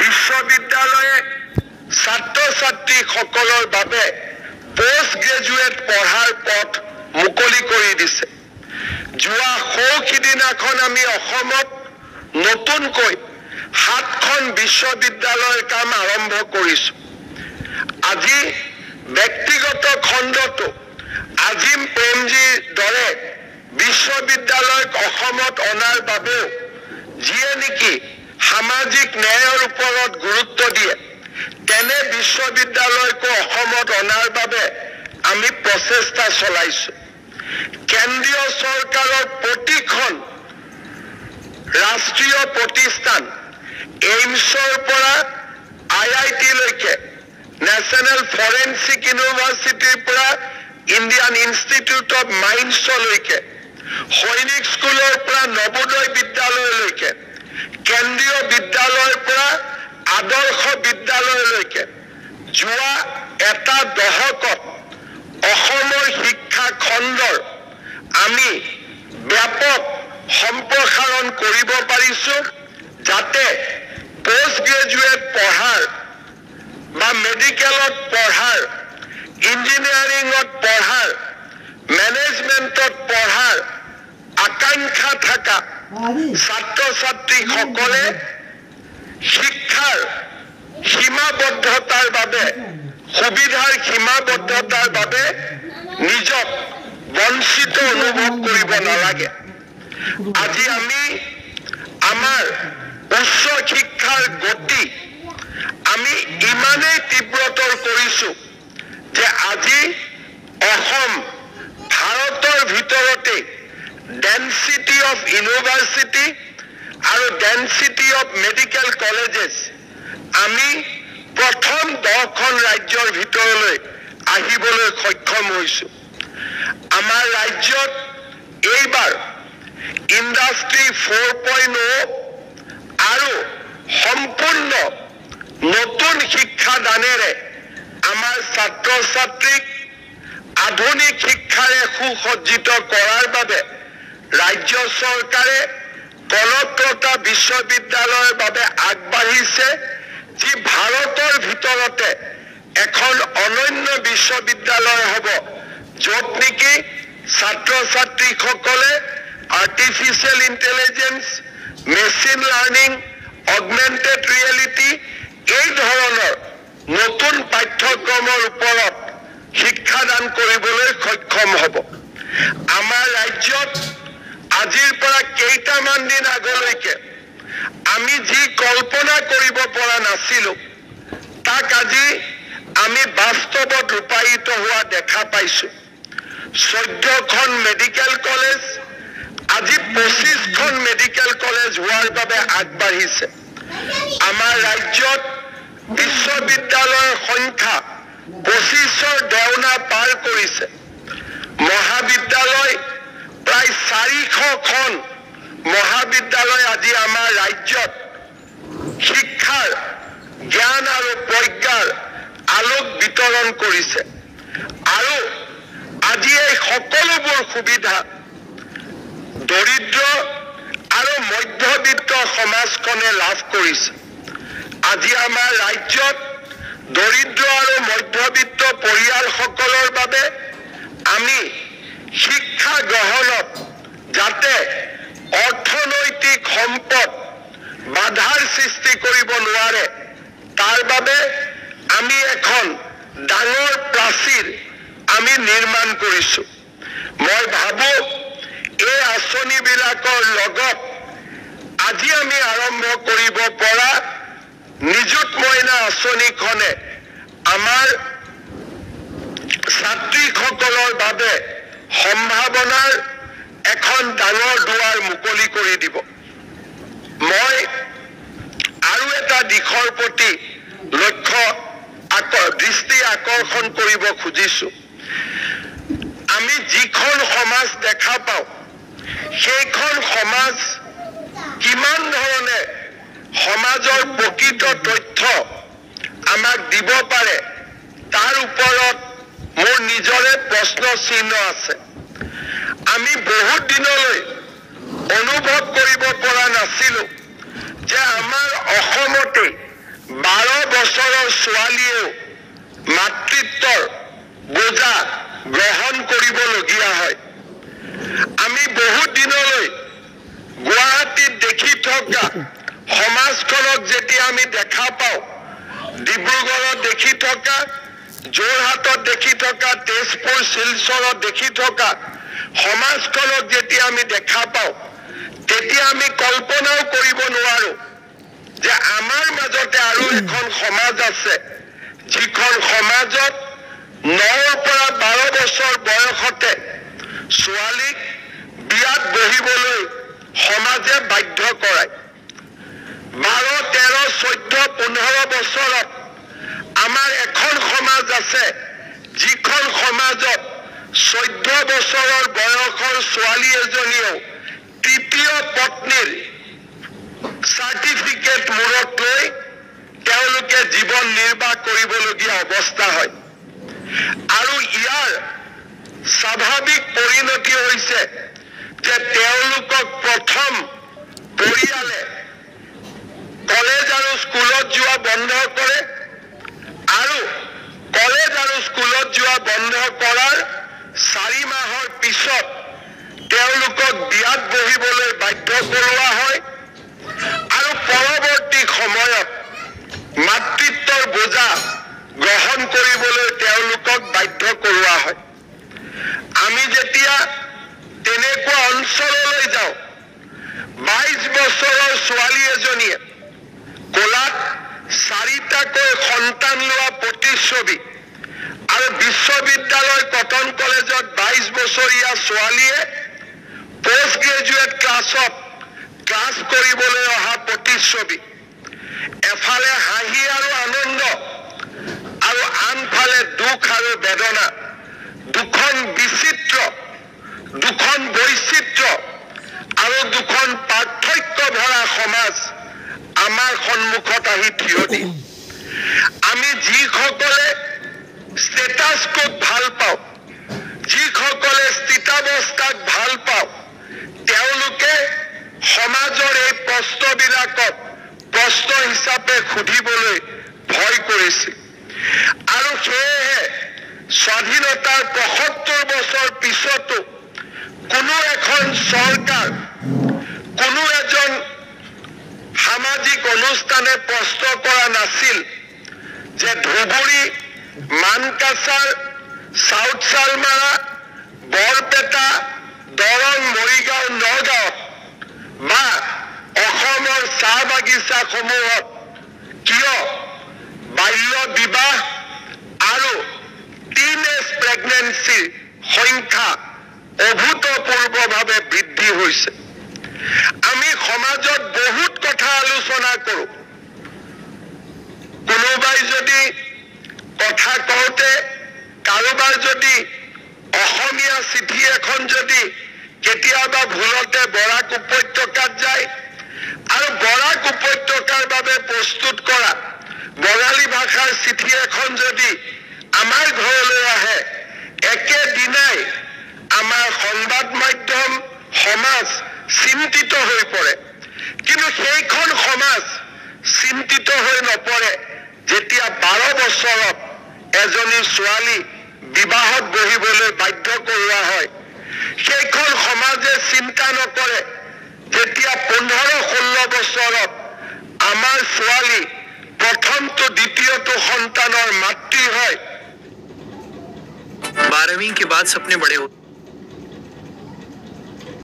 বিশ্ববিদ্যালয়ে ছাত্ৰ ছাত্ৰীসকলৰ বাবে পোষ্ট গ্ৰেজুৱেট পঢ়াৰ পথ মুকলি কৰি দিছে। যোৱা সৌখিদিনাখন আমি অসমত নতুনকৈ 7খন বিশ্ববিদ্যালয়ৰ কাম আৰম্ভ কৰিছো। আজি ব্যক্তিগত খণ্ডটো আজিম প্ৰেমজীৰ দৰে বিশ্ববিদ্যালয়ক অসমত অনাৰ বাবেও যিয়ে নেকি সামাজিক ন্যায়ৰ ওপৰত গুৰুত্ব দিয়ে তেনে বিশ্ববিদ্যালয়কো অসমত অনাৰ বাবে আমি প্ৰচেষ্টা চলাইছো। কেন্দ্ৰীয় চৰকাৰৰ প্ৰতিখন ৰাষ্ট্ৰীয় প্ৰতিষ্ঠান এইমছৰ পৰা IIT লৈকে নেশ্যনেল ফৰেনচিক ইউনিভাৰ্চিটিৰ পৰা ইণ্ডিয়ান ইনষ্টিটিউট অফ মাইন্সলৈকে সৈনিক স্কুলৰ পৰা নবোদয় বিদ্যালয়লৈকে কেন্দ্ৰীয় বিদ্যালয়ৰ পৰা আদৰ্শ বিদ্যালয়লৈকে যোৱা এটা দশকত অসমৰ শিক্ষা খণ্ডৰ আমি ব্যাপক সম্প্ৰসাৰণ কৰিব পাৰিছো, যাতে পোষ্ট গ্ৰেজুৱেট পঢ়াৰ বা মেডিকেলত পঢ়াৰ, ইঞ্জিনিয়াৰিঙত পঢ়াৰ, মেনেজমেণ্টত পঢ়াৰ আকাংক্ষা থকা ছাত্ৰ ছাত্ৰীসকলে শিক্ষাৰ সীমাবদ্ধতাৰ বাবে, সুবিধাৰ সীমাবদ্ধতাৰ বাবে নিজক বঞ্চিত অনুভৱ কৰিব নালাগে। আজি আমি আমাৰ উচ্চ শিক্ষাৰ গতি আমি ইমানেই তীব্ৰতৰ কৰিছো যে আজি অসম ভাৰতৰ ভিতৰতে ডেন্সিটি অফ ইউনিভাৰ্চিটি আৰু ডেন্সিটি অফ মেডিকেল কলেজেছ আমি প্ৰথম 10খন ৰাজ্যৰ ভিতৰলৈ আহিবলৈ সক্ষম হৈছো। আমাৰ ৰাজ্যত এইবাৰ ইণ্ডাষ্ট্ৰী 4.0 আৰু সম্পূৰ্ণ নতুন শিক্ষাদানেৰে আমাৰ ছাত্ৰ ছাত্ৰীক আধুনিক শিক্ষাৰে সুসজ্জিত কৰাৰ বাবে ৰাজ্য চৰকাৰে কলকাতা বিশ্ববিদ্যালয়ৰ বাবে আগবাঢ়িছে, যি ভাৰতৰ ভিতৰতে এখন অনন্য বিশ্ববিদ্যালয় হ'ব, য'ত নেকি ছাত্ৰ ছাত্ৰীসকলে artificial intelligence, machine learning, augmented reality এই ধৰণৰ নতুন পাঠ্যক্ৰমৰ ওপৰত শিক্ষাদান কৰিবলৈ সক্ষম হ'ব। আমাৰ ৰাজ্যত আজিৰ পৰা কেইটামান দিন আগলৈকে আমি যি কল্পনা কৰিব পৰা নাছিলো তাক আজি আমি বাস্তৱত ৰূপায়িত হোৱা দেখা পাইছো। 14খন মেডিকেল কলেজ আজি 25খন মেডিকেল কলেজ হোৱাৰ বাবে আগবাঢ়িছে। আমাৰ ৰাজ্যত বিশ্ববিদ্যালয়ৰ সংখ্যা 25ৰ দেওনা পাৰ কৰিছে। মহাবিদ্যালয় প্ৰায় 400খন মহাবিদ্যালয় আজি আমাৰ ৰাজ্যত শিক্ষাৰ জ্ঞান আৰু প্ৰজ্ঞাৰ আলোক বিতৰণ কৰিছে। আৰু আজি এই সকলোবোৰ সুবিধা দৰিদ্ৰ আৰু মধ্যবিত্ত সমাজখনে লাভ কৰিছে। আজি আমাৰ ৰাজ্যত দৰিদ্ৰ আৰু মধ্যবিত্ত পৰিয়ালসকলৰ বাবে আমি শিক্ষা গ্ৰহণত যাতে অৰ্থনৈতিক সম্পদ বাধাৰ সৃষ্টি কৰিব নোৱাৰে তাৰ বাবে আমি এখন ডাঙৰ প্ৰাচীৰ আমি নিৰ্মাণ কৰিছো। মই ভাবো এই আঁচনিবিলাকৰ লগত আজি আমি আৰম্ভ কৰিব পৰা নিযুত মইনা আঁচনিখনে আমাৰ ছাত্ৰীসকলৰ বাবে সম্ভাৱনাৰ এখন ডাঙৰ দুৱাৰ মুকলি কৰি দিব। মই আৰু এটা দিশৰ প্ৰতি দৃষ্টি আকৰ্ষণ কৰিব খুজিছো। আমি যিখন সমাজ দেখা পাওঁ সেইখন সমাজ কিমান ধৰণে সমাজৰ প্ৰকৃত তথ্য আমাক দিব পাৰে তাৰ ওপৰত মোৰ নিজৰে প্ৰশ্ন চিহ্ন আছে। আমি বহুত দিনলৈ অনুভৱ কৰিব পৰা নাছিলো যে আমাৰ বছৰৰ ছোৱালীয়েও মাতৃত্বৰ বোজা গ্ৰহণ কৰিবলগীয়া হয়। আমি বহুত দিনলৈ গুৱাহাটীত দেখি থকা সমাজখনক যেতিয়া আমি দেখা পাওঁ, ডিব্ৰুগড়ত দেখি থকা, যোৰহাটত দেখি থকা, তেজপুৰ শিলচৰত দেখি থকা সমাজখনক যেতিয়া আমি দেখা পাওঁ, তেতিয়া আমি কল্পনাও কৰিব নোৱাৰো যে আমাৰ মাজতে আৰু এখন সমাজ আছে, যিখন সমাজত 9ৰ পৰা 12 বছৰ বয়সতে ছোৱালীক বিয়াত বহিবলৈ সমাজে বাধ্য কৰায়। 12, 13, 14, 15 বছৰত আমাৰ এখন সমাজ আছে, যিখন সমাজত 14 বছৰৰ বয়সৰ ছোৱালী এজনীয়েও তৃতীয় পত্নীৰ চাৰ্টিফিকেট মূৰত লৈ তেওঁলোকে জীৱন নিৰ্বাহ কৰিবলগীয়া অৱস্থা হয়। আৰু ইয়াৰ স্বাভাৱিক পৰিণতি হৈছে যে তেওঁলোকক প্ৰথম পৰিয়ালে কলেজ আৰু স্কুলত যোৱা বন্ধ কৰে, আৰু কলেজ আৰু স্কুলত যোৱা বন্ধ কৰাৰ 4 মাহৰ পিছত তেওঁলোকক বিয়াত বহিবলৈ বাধ্য কৰোৱা হয়, আৰু পৰৱৰ্তী সময়ত মাতৃত্বৰ বোজা গ্ৰহণ কৰিবলৈ তেওঁলোকক বাধ্য কৰোৱা হয়। আমি যেতিয়া তেনেকুৱা অঞ্চললৈ যাওঁ, 22 বছৰৰ ছোৱালী এজনীয়ে কোলাত 4টাকৈ সন্তান লোৱা প্ৰতিচ্ছবি, আৰু বিশ্ববিদ্যালয় কটন কলেজত 22 বছৰীয়া ছোৱালীয়ে পোষ্ট গ্ৰেজুৱেট ক্লাছত ক্লাছ কৰিবলৈ অহা প্ৰতিচ্ছবি, এফালে হাঁহি আৰু আনন্দ আৰু আনফালে দুখ আৰু বেদনা, দুখন বিচিত্ৰ, দুখন বৈচিত্ৰ আৰু দুখন পাৰ্থক্য ভৰা সমাজ আমাৰ সন্মুখত আহি থিয় দিয়ে। আমি যিসকলে ষ্টেটাছ কোড ভাল পাওঁ, যিসকলে স্থিতাৱস্থাক ভাল পাওঁ, তেওঁলোকে সমাজৰ এই প্ৰশ্নবিলাকক প্ৰশ্ন হিচাপে সুধিবলৈ ভয় কৰিছিল। আৰু সেয়েহে স্বাধীনতাৰ 75 বছৰ পিছতো কোনো এখন চৰকাৰ, কোনো এজন সামাজিক অনুষ্ঠানে প্ৰশ্ন কৰা নাছিল যে ধুবুৰী, মানকাছাৰ, চাউথ চালমাৰা, বৰপেটা, দৰং, মৰিগাঁও, নগাঁৱত বা অসমৰ চাহ বাগিচাসমূহত কিয় বাল্য বিবাহ আৰু টিনেজ প্ৰেগনেন্সিৰ সংখ্যা অভূতপূৰ্বভাৱে বৃদ্ধি হৈছে। আমি সমাজত বহুত কথা আলোচনা কৰোঁ। কোনোবাই যদি কথা কওঁতে কাৰোবাৰ যদি অসমীয়া চিঠি এখন যদি কেতিয়াবা ভুলতে বৰাক উপত্যকাত যায়, আৰু বৰাক উপত্যকাৰ বাবে প্ৰস্তুত কৰা বঙালী ভাষাৰ চিঠি এখন যদি আমাৰ ঘৰলৈ আহে, একেদিনাই আমাৰ সংবাদ মাধ্যম, সমাজ চিন্তিত হৈ পৰে। কিন্তু সেইখন সমাজ চিন্তিত হৈ নপৰে যেতিয়া 12 বছৰত এজনী ছোৱালী বিবাহত বহিবলৈ বাধ্য কৰোৱা হয়। সেইখন সমাজে চিন্তা নকৰে যেতিয়া 15-16 বছৰত আমাৰ ছোৱালী প্ৰথমটো দ্বিতীয়টো সন্তানৰ মাতৃ হয়। 12वीं के बाद सपने बड़े होते